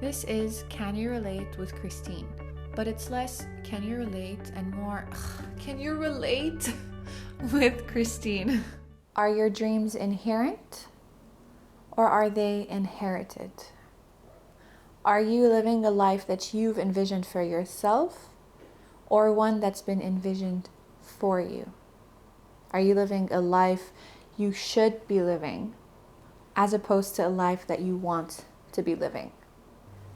This is Can You Relate with Christine, but it's less can you relate and more can you relate with Christine. Are your dreams inherent or are they inherited? Are you living a life that you've envisioned for yourself or one that's been envisioned for you? Are you living a life you should be living as opposed to a life that you want to be living?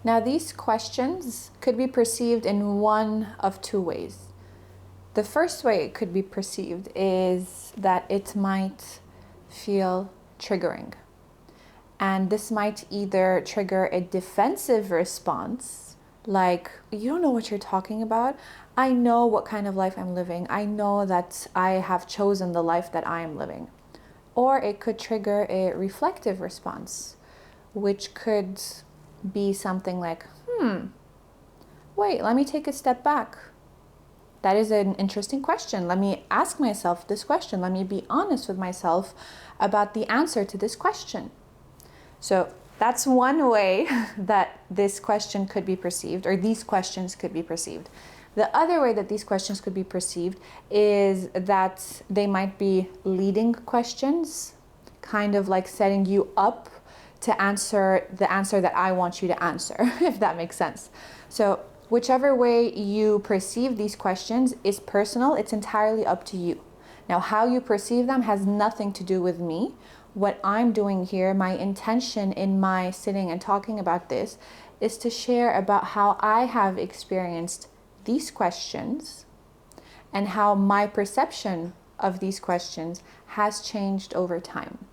Now, these questions could be perceived in one of two ways. The first way it could be perceived is that it might feel triggering. And this might either trigger a defensive response, like, you don't know what you're talking about. I know what kind of life I'm living. I know that I have chosen the life that I am living. Or it could trigger a reflective response, which could be something like, wait, let me take a step back. That is an interesting question. Let me ask myself this question. Let me be honest with myself about the answer to this question. So that's one way that this question could be perceived, or these questions could be perceived. The other way that these questions could be perceived is that they might be leading questions, kind of like setting you up to answer the answer that I want you to answer, if that makes sense. So whichever way you perceive these questions is personal. It's entirely up to you. Now, how you perceive them has nothing to do with me. What I'm doing here, my intention in my sitting and talking about this, is to share about how I have experienced these questions and how my perception of these questions has changed over time.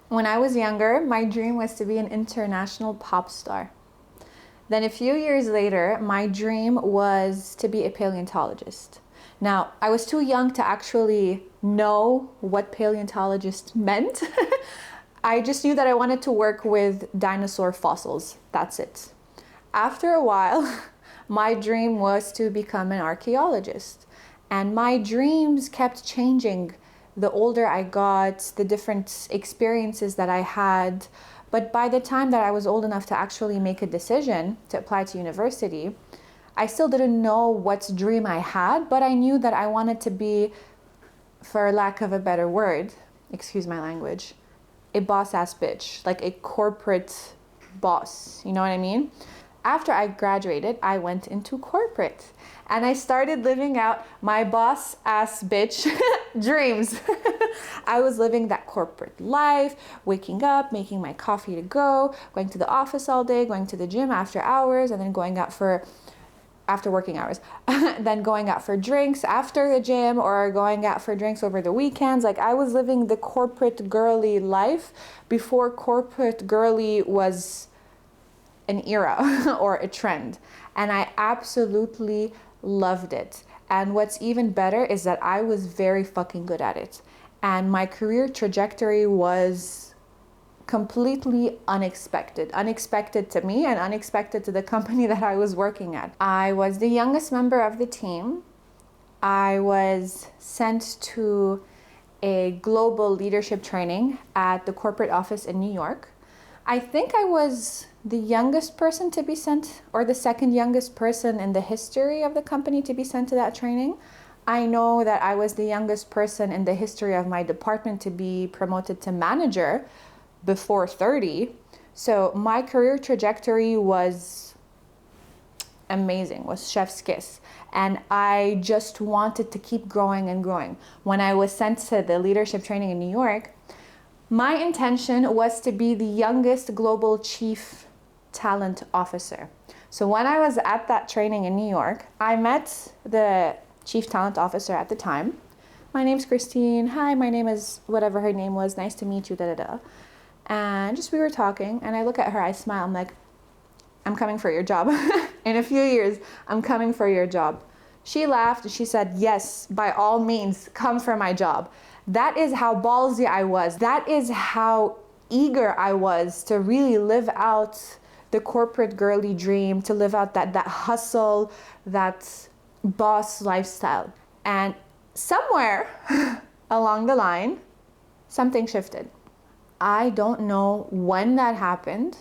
When I was younger, my dream was to be an international pop star. Then a few years later, my dream was to be a paleontologist. Now, I was too young to actually know what paleontologist meant. I just knew that I wanted to work with dinosaur fossils. That's it. After a while, my dream was to become an archaeologist. And my dreams kept changing the older I got, the different experiences that I had. But by the time that I was old enough to actually make a decision to apply to university, I still didn't know what dream I had, but I knew that I wanted to be, for lack of a better word, excuse my language, a boss-ass bitch, like a corporate boss, you know what I mean? After I graduated, I went into corporate and I started living out my boss-ass bitch dreams. I was living that corporate life, waking up, making my coffee to go, going to the office all day, going to the gym after hours, and then going out for after working hours, then going out for drinks after the gym or going out for drinks over the weekends. Like, I was living the corporate girly life before corporate girly was an era or a trend. And I absolutely loved it. And what's even better is that I was very fucking good at it. And my career trajectory was completely unexpected to me and unexpected to the company that I was working at. I was the youngest member of the team. I was sent to a global leadership training at the corporate office in New York. I think I was the youngest person to be sent, or the second youngest person in the history of the company to be sent to that training. I know that I was the youngest person in the history of my department to be promoted to manager before 30. So my career trajectory was amazing, was chef's kiss. And I just wanted to keep growing and growing. When I was sent to the leadership training in New York, my intention was to be the youngest global chief talent officer. So when I was at that training in New York, I met the chief talent officer at the time. My name's Christine. Hi, my name is whatever her name was. Nice to meet you, da da da. And just we were talking, and I look at her, I smile, I'm like, I'm coming for your job. In a few years, I'm coming for your job. She laughed and she said, yes, by all means, come for my job. That is how ballsy I was. That is how eager I was to really live out the corporate girly dream, to live out that hustle, that boss lifestyle. And somewhere along the line, something shifted. I don't know when that happened.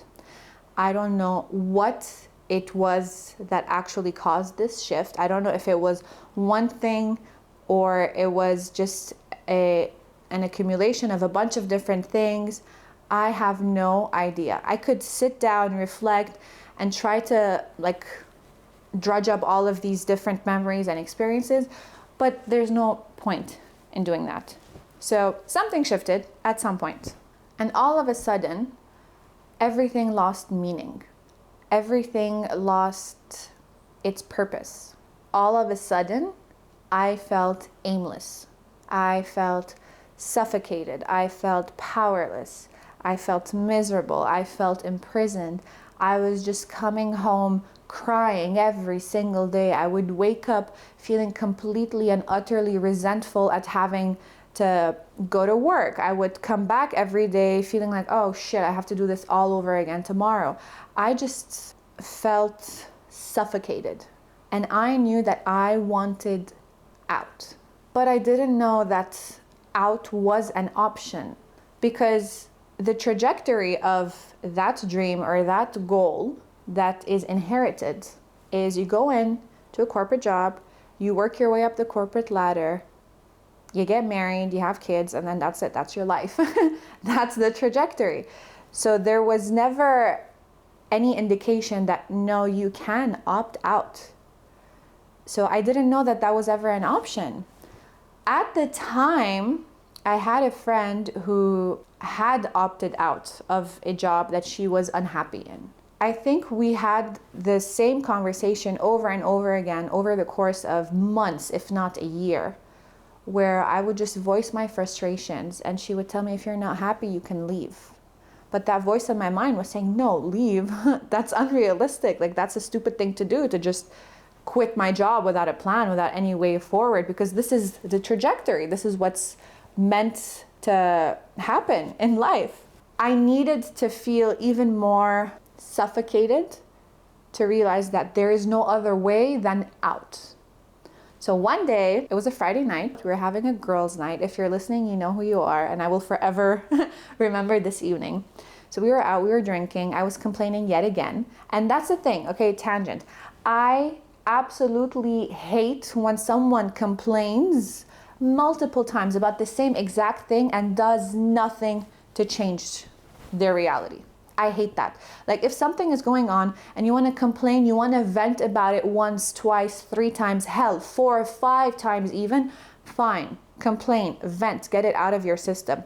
I don't know what it was that actually caused this shift. I don't know if it was one thing or it was just an accumulation of a bunch of different things. I have no idea. I could sit down, reflect, and try to like drudge up all of these different memories and experiences, but there's no point in doing that. So something shifted at some point, and all of a sudden, everything lost meaning. Everything lost its purpose. All of a sudden, I felt aimless. I felt suffocated. I felt powerless. I felt miserable. I felt imprisoned. I was just coming home crying every single day. I would wake up feeling completely and utterly resentful at having to go to work. I would come back every day feeling like, oh shit, I have to do this all over again tomorrow. I just felt suffocated. And I knew that I wanted out. But I didn't know that out was an option, because the trajectory of that dream or that goal that is inherited is you go in to a corporate job, you work your way up the corporate ladder, you get married, you have kids, and then that's it. That's your life. That's the trajectory. So there was never any indication that no, you can opt out. So I didn't know that that was ever an option. At the time, I had a friend who had opted out of a job that she was unhappy in. I think we had the same conversation over and over again over the course of months, if not a year, where I would just voice my frustrations and she would tell me, if you're not happy, you can leave. But that voice in my mind was saying, no, leave. That's unrealistic. Like, that's a stupid thing to do, to just quit my job without a plan, without any way forward, because this is the trajectory. This is what's meant to happen in life. I needed to feel even more suffocated to realize that there is no other way than out. So one day, it was a Friday night, we were having a girls' night. If you're listening, you know who you are, and I will forever remember this evening. So we were out, we were drinking, I was complaining yet again. And that's the thing, okay, tangent. I absolutely hate when someone complains multiple times about the same exact thing and does nothing to change their reality. I hate that. Like, if something is going on and you want to complain, you want to vent about it once, twice, 3 times, hell, 4 or 5 times even, fine. Complain, vent, get it out of your system.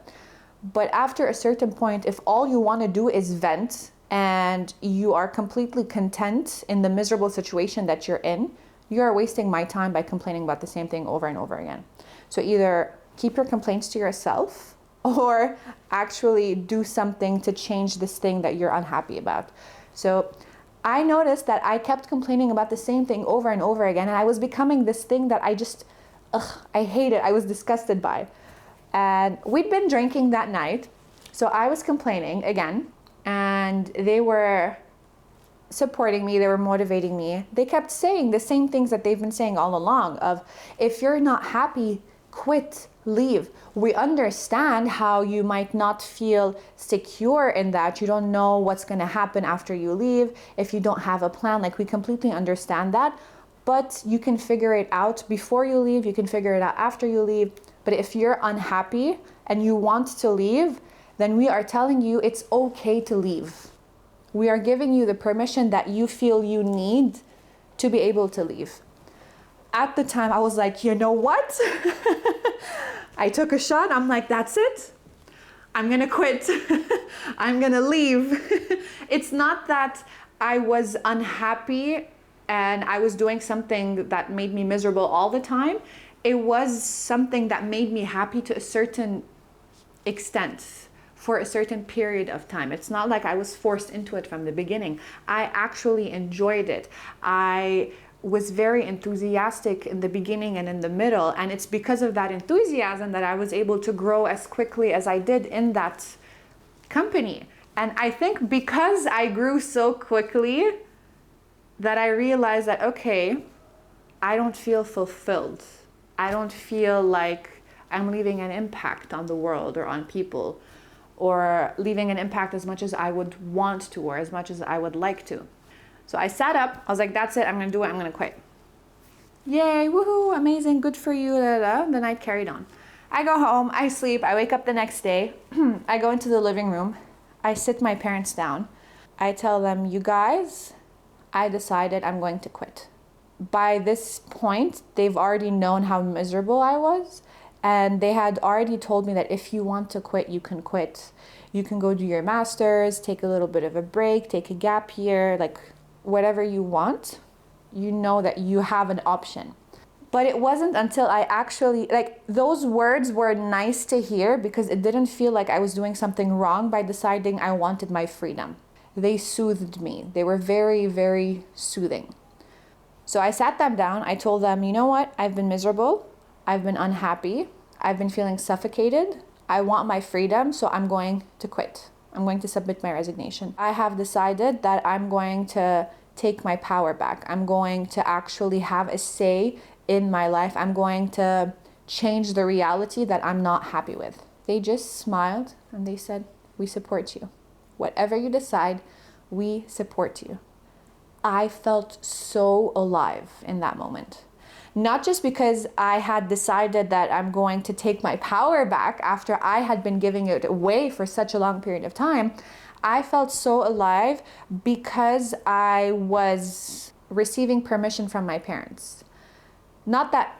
But after a certain point, if all you want to do is vent and you are completely content in the miserable situation that you're in, you are wasting my time by complaining about the same thing over and over again. So either keep your complaints to yourself, or actually do something to change this thing that you're unhappy about. So I noticed that I kept complaining about the same thing over and over again, and I was becoming this thing that I hated, I was disgusted by. And we'd been drinking that night, so I was complaining again, and they were supporting me, they were motivating me. They kept saying the same things that they've been saying all along of, if you're not happy, quit, leave. We understand how you might not feel secure in that. You don't know what's going to happen after you leave. If you don't have a plan, like, we completely understand that. But you can figure it out before you leave. You can figure it out after you leave. But if you're unhappy and you want to leave, then we are telling you it's okay to leave. We are giving you the permission that you feel you need to be able to leave. At the time, I was like, you know what? I took a shot. I'm like, that's it. I'm going to quit. I'm going to leave. It's not that I was unhappy and I was doing something that made me miserable all the time. It was something that made me happy to a certain extent for a certain period of time. It's not like I was forced into it from the beginning. I actually enjoyed it. I was very enthusiastic in the beginning and in the middle, and it's because of that enthusiasm that I was able to grow as quickly as I did in that company. And I think because I grew so quickly that I realized that, okay, I don't feel fulfilled. I don't feel like I'm leaving an impact on the world or on people. or leaving an impact as much as I would want to or as much as I would like to. So I sat up, I was like, that's it, I'm gonna do it, I'm gonna quit. Yay, woohoo, amazing, good for you, da, da, da. The night carried on. I go home, I sleep, I wake up the next day, I go into the living room, I sit my parents down, I tell them, you guys, I decided I'm going to quit. By this point, they've already known how miserable I was, and they had already told me that if you want to quit, you can quit. You can go do your master's, take a little bit of a break, take a gap year, like whatever you want. You know that you have an option. But it wasn't until I actually, like, those words were nice to hear because it didn't feel like I was doing something wrong by deciding I wanted my freedom. They soothed me. They were very, very soothing. So I sat them down. I told them, you know what? I've been miserable. I've been unhappy. I've been feeling suffocated. I want my freedom, so I'm going to quit. I'm going to submit my resignation. I have decided that I'm going to take my power back. I'm going to actually have a say in my life. I'm going to change the reality that I'm not happy with. They just smiled and they said, we support you. Whatever you decide, we support you. I felt so alive in that moment. Not just because I had decided that I'm going to take my power back after I had been giving it away for such a long period of time. I felt so alive because I was receiving permission from my parents. Not that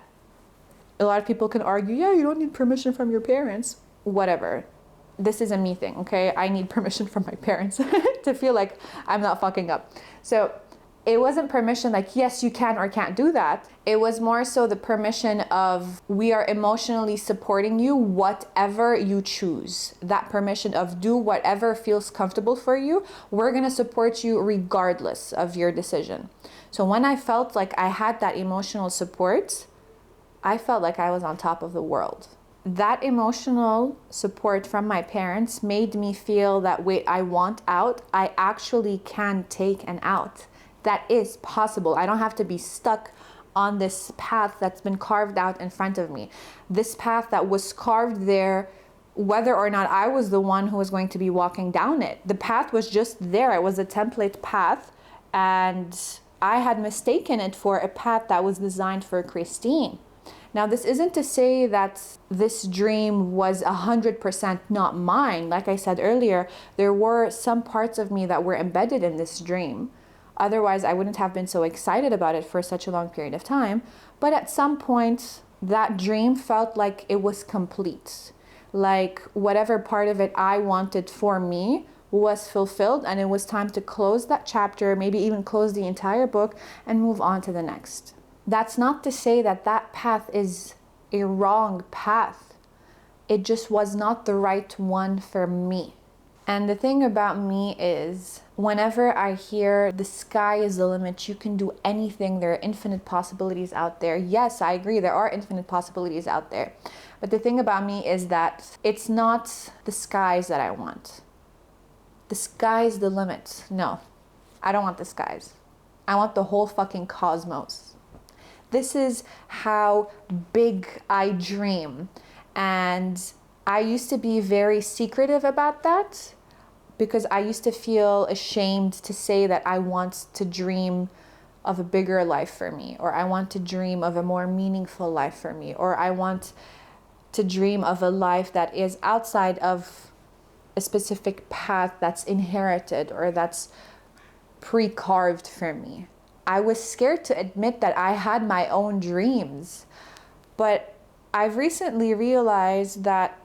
a lot of people can argue, yeah, you don't need permission from your parents. Whatever. This is a me thing, okay? I need permission from my parents to feel like I'm not fucking up. So it wasn't permission like, yes, you can or can't do that. It was more so the permission of, we are emotionally supporting you, whatever you choose. That permission of do whatever feels comfortable for you. We're gonna support you regardless of your decision. So when I felt like I had that emotional support, I felt like I was on top of the world. That emotional support from my parents made me feel that, wait, I want out. I actually can take an out. That is possible. I don't have to be stuck on this path that's been carved out in front of me. This path that was carved there, whether or not I was the one who was going to be walking down it. The path was just there. It was a template path, and I had mistaken it for a path that was designed for Christine. Now, this isn't to say that this dream was 100% not mine. Like I said earlier, there were some parts of me that were embedded in this dream. Otherwise, I wouldn't have been so excited about it for such a long period of time. But at some point, that dream felt like it was complete. Like whatever part of it I wanted for me was fulfilled, and it was time to close that chapter, maybe even close the entire book and move on to the next. That's not to say that that path is a wrong path. It just was not the right one for me. And the thing about me is, whenever I hear the sky is the limit, you can do anything, there are infinite possibilities out there. Yes, I agree, there are infinite possibilities out there. But the thing about me is that it's not the skies that I want. The sky's the limit. No, I don't want the skies. I want the whole fucking cosmos. This is how big I dream. And I used to be very secretive about that because I used to feel ashamed to say that I want to dream of a bigger life for me, or I want to dream of a more meaningful life for me, or I want to dream of a life that is outside of a specific path that's inherited or that's pre-carved for me. I was scared to admit that I had my own dreams, but I've recently realized that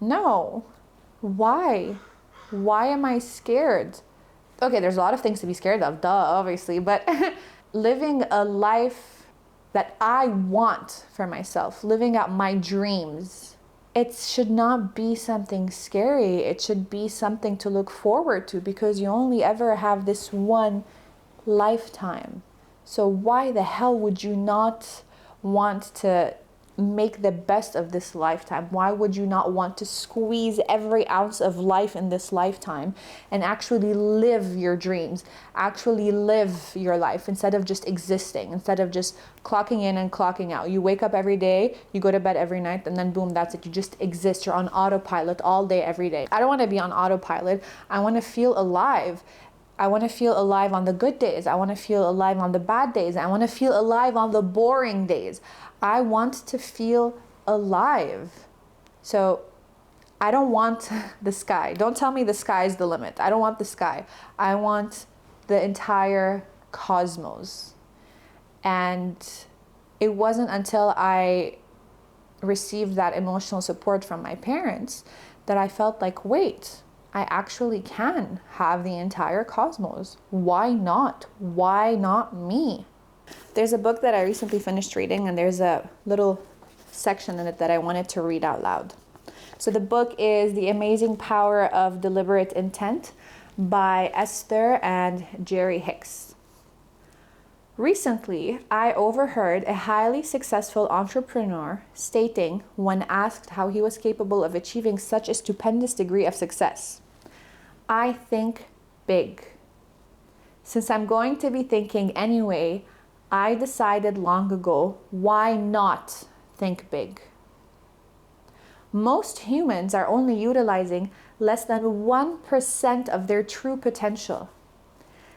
no, why? Why am I scared? Okay, there's a lot of things to be scared of, duh, obviously, but living a life that I want for myself, living out my dreams, it should not be something scary. It should be something to look forward to because you only ever have this one lifetime. So why the hell would you not want to make the best of this lifetime? Why would you not want to squeeze every ounce of life in this lifetime and actually live your dreams, actually live your life instead of just existing, instead of just clocking in and clocking out? You wake up every day, you go to bed every night, and then boom, that's it. You just exist. You're on autopilot all day, every day. I don't want to be on autopilot. I want to feel alive. I want to feel alive on the good days. I want to feel alive on the bad days. I want to feel alive on the boring days. I want to feel alive. So I don't want the sky. Don't tell me the sky is the limit. I don't want the sky. I want the entire cosmos. And it wasn't until I received that emotional support from my parents that I felt like, wait, I actually can have the entire cosmos. Why not? Why not me? There's a book that I recently finished reading, and there's a little section in it that I wanted to read out loud. So the book is The Amazing Power of Deliberate Intent by Esther and Jerry Hicks. Recently, I overheard a highly successful entrepreneur stating, when asked how he was capable of achieving such a stupendous degree of success, "I think big. Since I'm going to be thinking anyway, I decided long ago, why not think big?" Most humans are only utilizing less than 1% of their true potential.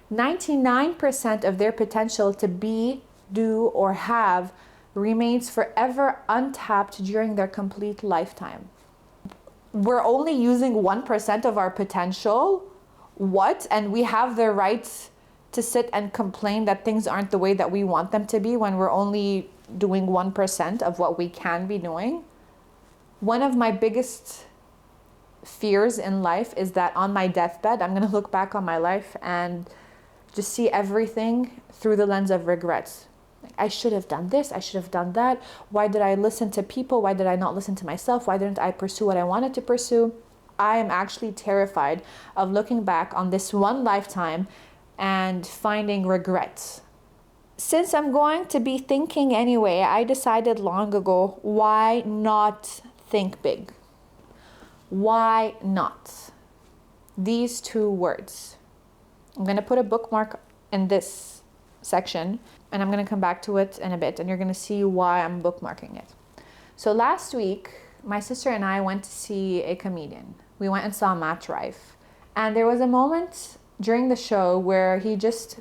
99% of their potential to be, do, or have remains forever untapped during their complete lifetime. We're only using 1% of our potential? What? And we have the right to sit and complain that things aren't the way that we want them to be when we're only doing 1% of what we can be doing? One of my biggest fears in life is that on my deathbed, I'm going to look back on my life and just see everything through the lens of regrets. I should have done this, I should have done that. Why did I listen to people? Why did I not listen to myself? Why didn't I pursue what I wanted to pursue? I am actually terrified of looking back on this one lifetime and finding regrets. Since I'm going to be thinking anyway, I decided long ago, why not think big? Why not? These two words. I'm going to put a bookmark in this section, and I'm going to come back to it in a bit, and you're going to see why I'm bookmarking it. So last week, my sister and I went to see a comedian. We went and saw Matt Rife. And there was a moment during the show where he just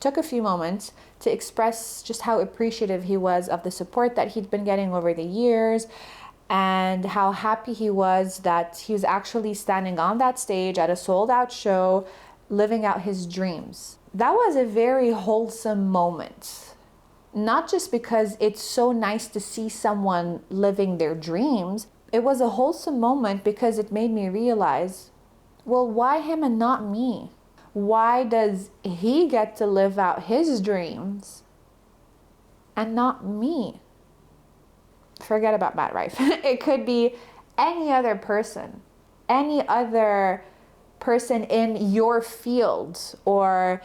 took a few moments to express just how appreciative he was of the support that he'd been getting over the years, and how happy he was that he was actually standing on that stage at a sold-out show, living out his dreams. That was a very wholesome moment. Not just because it's so nice to see someone living their dreams. It was a wholesome moment because it made me realize, well, why him and not me? Why does he get to live out his dreams and not me? Forget about Matt Rife. It could be any other person, any other person in your field, or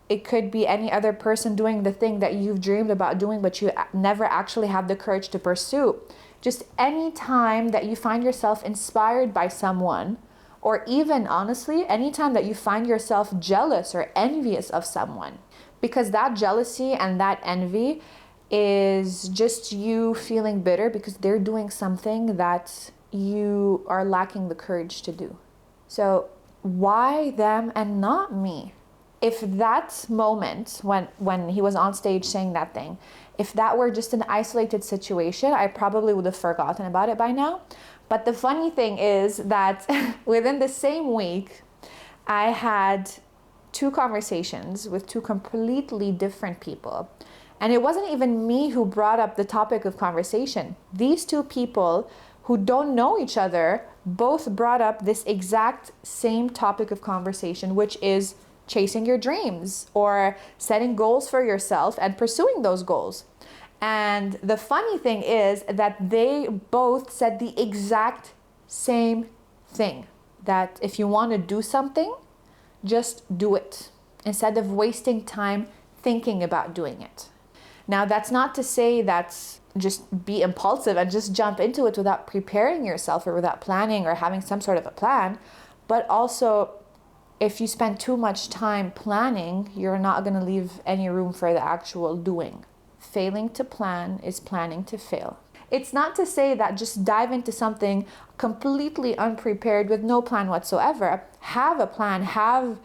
it could be any other person doing the thing that you've dreamed about doing but you never actually have the courage to pursue. Just any time that you find yourself inspired by someone, or even honestly, anytime that you find yourself jealous or envious of someone, because that jealousy and that envy is just you feeling bitter because they're doing something that you are lacking the courage to do. So why them and not me? If that moment when he was on stage saying that thing, if that were just an isolated situation, I probably would have forgotten about it by now. But the funny thing is that within the same week, I had two conversations with two completely different people. And it wasn't even me who brought up the topic of conversation. These two people who don't know each other both brought up this exact same topic of conversation, which is chasing your dreams or setting goals for yourself and pursuing those goals. And the funny thing is that they both said the exact same thing, that if you want to do something, just do it instead of wasting time thinking about doing it. Now, that's not to say that just be impulsive and just jump into it without preparing yourself or without planning or having some sort of a plan. But also, if you spend too much time planning, you're not going to leave any room for the actual doing. Failing to plan is planning to fail. It's not to say that just dive into something completely unprepared with no plan whatsoever. Have a plan, have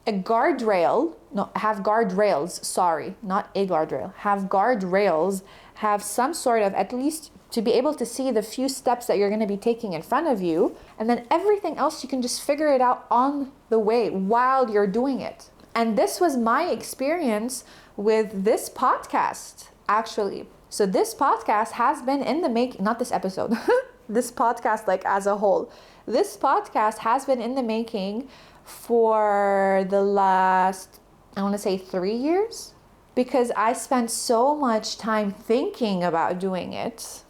a guardrail, no, have guardrails, sorry, not a guardrail, have guardrails, have some sort of, at least to be able to see the few steps that you're going to be taking in front of you, and then everything else you can just figure it out on the way while you're doing it. And this was my experience with this podcast, actually. So this podcast has been in the making, not this episode, this podcast like as a whole. This podcast has been in the making for the last, I want to say 3 years, because I spent so much time thinking about doing it,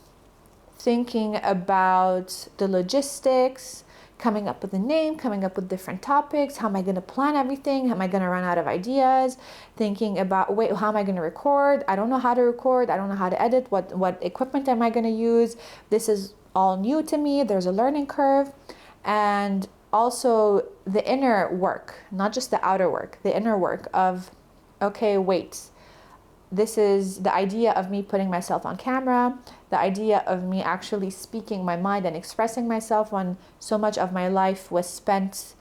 thinking about the logistics, coming up with a name, coming up with different topics. How am I going to plan everything? Am I going to run out of ideas? Thinking about, wait, how am I going to record? I don't know how to record. I don't know how to edit. What equipment am I going to use? This is all new to me. There's a learning curve. And also the inner work, not just the outer work, the inner work of, okay, wait, this is the idea of me putting myself on camera, the idea of me actually speaking my mind and expressing myself when so much of my life was spent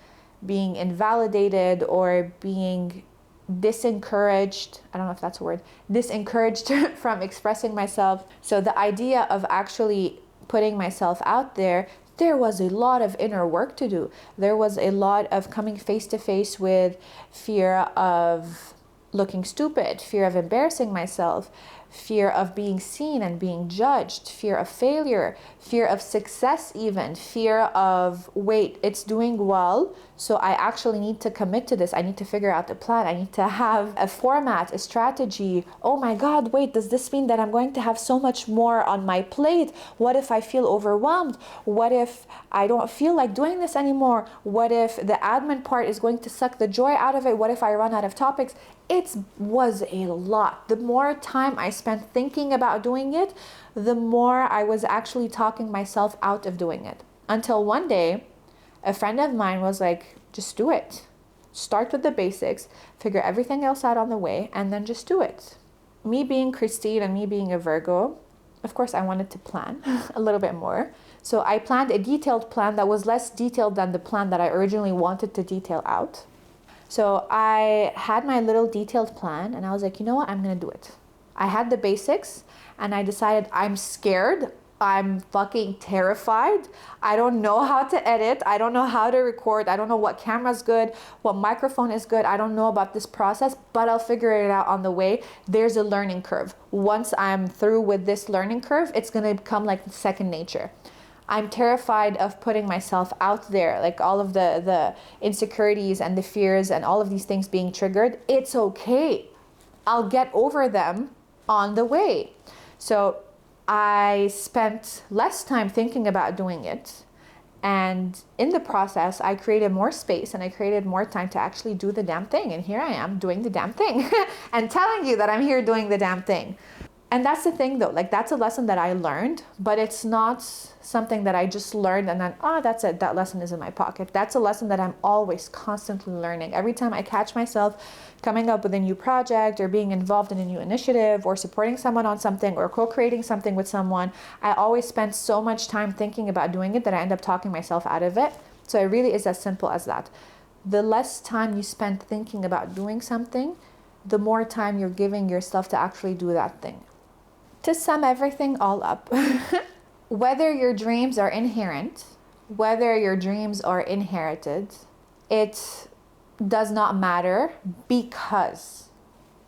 being invalidated or being disencouraged. I don't know if that's a word, disencouraged from expressing myself. So the idea of actually putting myself out there, there was a lot of inner work to do. There was a lot of coming face to face with fear of looking stupid, fear of embarrassing myself, fear of being seen and being judged, fear of failure, fear of success even, fear of, wait, it's doing well, so I actually need to commit to this. I need to figure out the plan. I need to have a format, a strategy. Oh my God, wait, does this mean that I'm going to have so much more on my plate? What if I feel overwhelmed? What if I don't feel like doing this anymore? What if the admin part is going to suck the joy out of it? What if I run out of topics? It was a lot. The more time I spent thinking about doing it, the more I was actually talking myself out of doing it. Until one day, a friend of mine was like, just do it. Start with the basics, figure everything else out on the way, and then just do it. Me being Christine and me being a Virgo, of course I wanted to plan a little bit more. So I planned a detailed plan that was less detailed than the plan that I originally wanted to detail out. So I had my little detailed plan and I was like, you know what, I'm gonna do it. I had the basics and I decided I'm scared. I'm fucking terrified. I don't know how to edit. I don't know how to record. I don't know what camera's good, what microphone is good. I don't know about this process, but I'll figure it out on the way. There's a learning curve. Once I'm through with this learning curve, it's gonna become like second nature. I'm terrified of putting myself out there, like all of the insecurities and the fears and all of these things being triggered. It's okay. I'll get over them on the way. So I spent less time thinking about doing it. And in the process, I created more space and I created more time to actually do the damn thing. And here I am doing the damn thing and telling you that I'm here doing the damn thing. And that's the thing though, like that's a lesson that I learned, but it's not something that I just learned and then, that's it, that lesson is in my pocket. That's a lesson that I'm always constantly learning. Every time I catch myself coming up with a new project or being involved in a new initiative or supporting someone on something or co-creating something with someone, I always spend so much time thinking about doing it that I end up talking myself out of it. So it really is as simple as that. The less time you spend thinking about doing something, the more time you're giving yourself to actually do that thing. To sum everything all up, whether your dreams are inherent, whether your dreams are inherited, it does not matter, because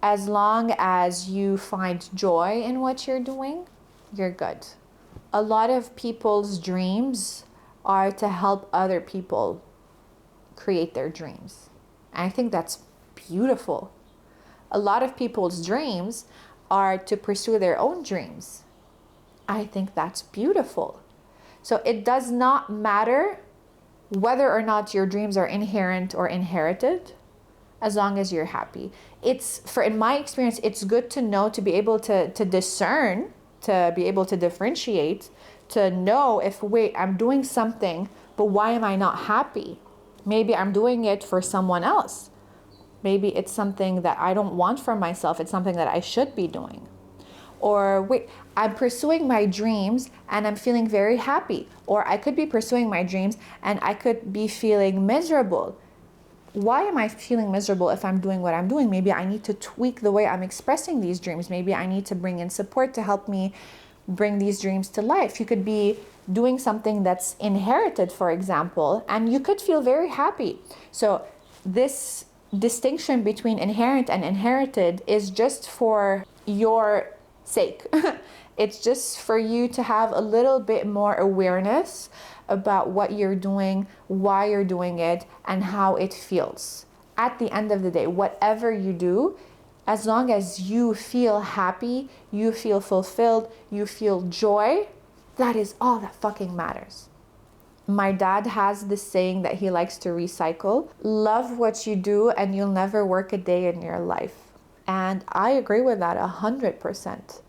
as long as you find joy in what you're doing, you're good. A lot of people's dreams are to help other people create their dreams. And I think that's beautiful. A lot of people's dreams are to pursue their own dreams. I think that's beautiful. So it does not matter whether or not your dreams are inherent or inherited, as long as you're happy. In my experience, it's good to know, to be able to discern to be able to differentiate, to know if, wait, I'm doing something, but why am I not happy? Maybe I'm doing it for someone else. Maybe it's something that I don't want for myself. It's something that I should be doing. Or wait, I'm pursuing my dreams and I'm feeling very happy. Or I could be pursuing my dreams and I could be feeling miserable. Why am I feeling miserable if I'm doing what I'm doing? Maybe I need to tweak the way I'm expressing these dreams. Maybe I need to bring in support to help me bring these dreams to life. You could be doing something that's inherited, for example, and you could feel very happy. So this distinction between inherent and inherited is just for your sake. It's just for you to have a little bit more awareness about what you're doing, why you're doing it, and how it feels. At the end of the day, whatever you do, as long as you feel happy, you feel fulfilled, you feel joy, that is all that fucking matters. My dad has this saying that he likes to recycle: love what you do and you'll never work a day in your life. And I agree with that 100%,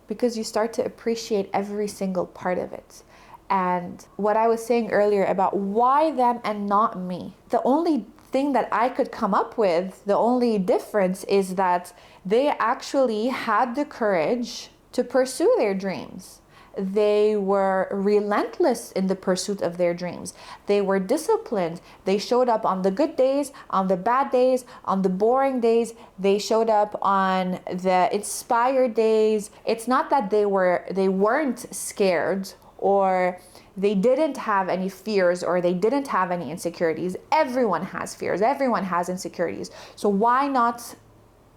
because you start to appreciate every single part of it. And what I was saying earlier about why them and not me, the only thing that I could come up with, the only difference is that they actually had the courage to pursue their dreams. They were relentless in the pursuit of their dreams. They were disciplined. They showed up on the good days, on the bad days, on the boring days. They showed up on the inspired days. It's not that they weren't scared, or they didn't have any fears, or they didn't have any insecurities. Everyone has fears. Everyone has insecurities. So why not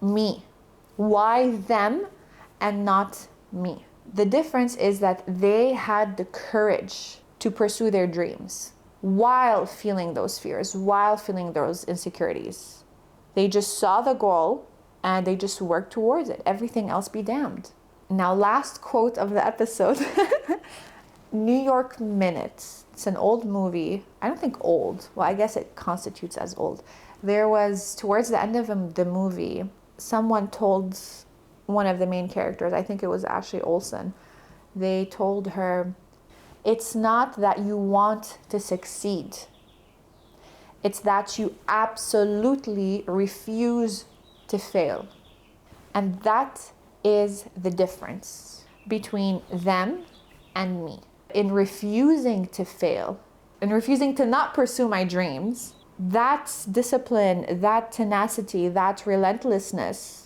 me? Why them and not me? The difference is that they had the courage to pursue their dreams while feeling those fears, while feeling those insecurities. They just saw the goal and they just worked towards it. Everything else be damned. Now, last quote of the episode. New York Minute. It's an old movie. I don't think old. Well, I guess it constitutes as old. There was, towards the end of the movie, someone told one of the main characters, I think it was Ashley Olsen, they told her, it's not that you want to succeed. It's that you absolutely refuse to fail. And that is the difference between them and me. In refusing to fail, in refusing to not pursue my dreams, that discipline, that tenacity, that relentlessness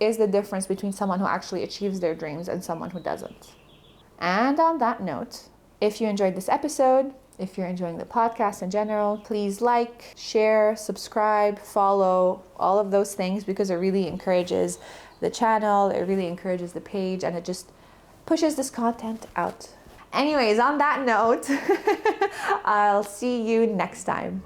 is the difference between someone who actually achieves their dreams and someone who doesn't. And on that note, if you enjoyed this episode, if you're enjoying the podcast in general, please like, share, subscribe, follow, all of those things, because it really encourages the channel, it really encourages the page, and it just pushes this content out. Anyways, on that note, I'll see you next time.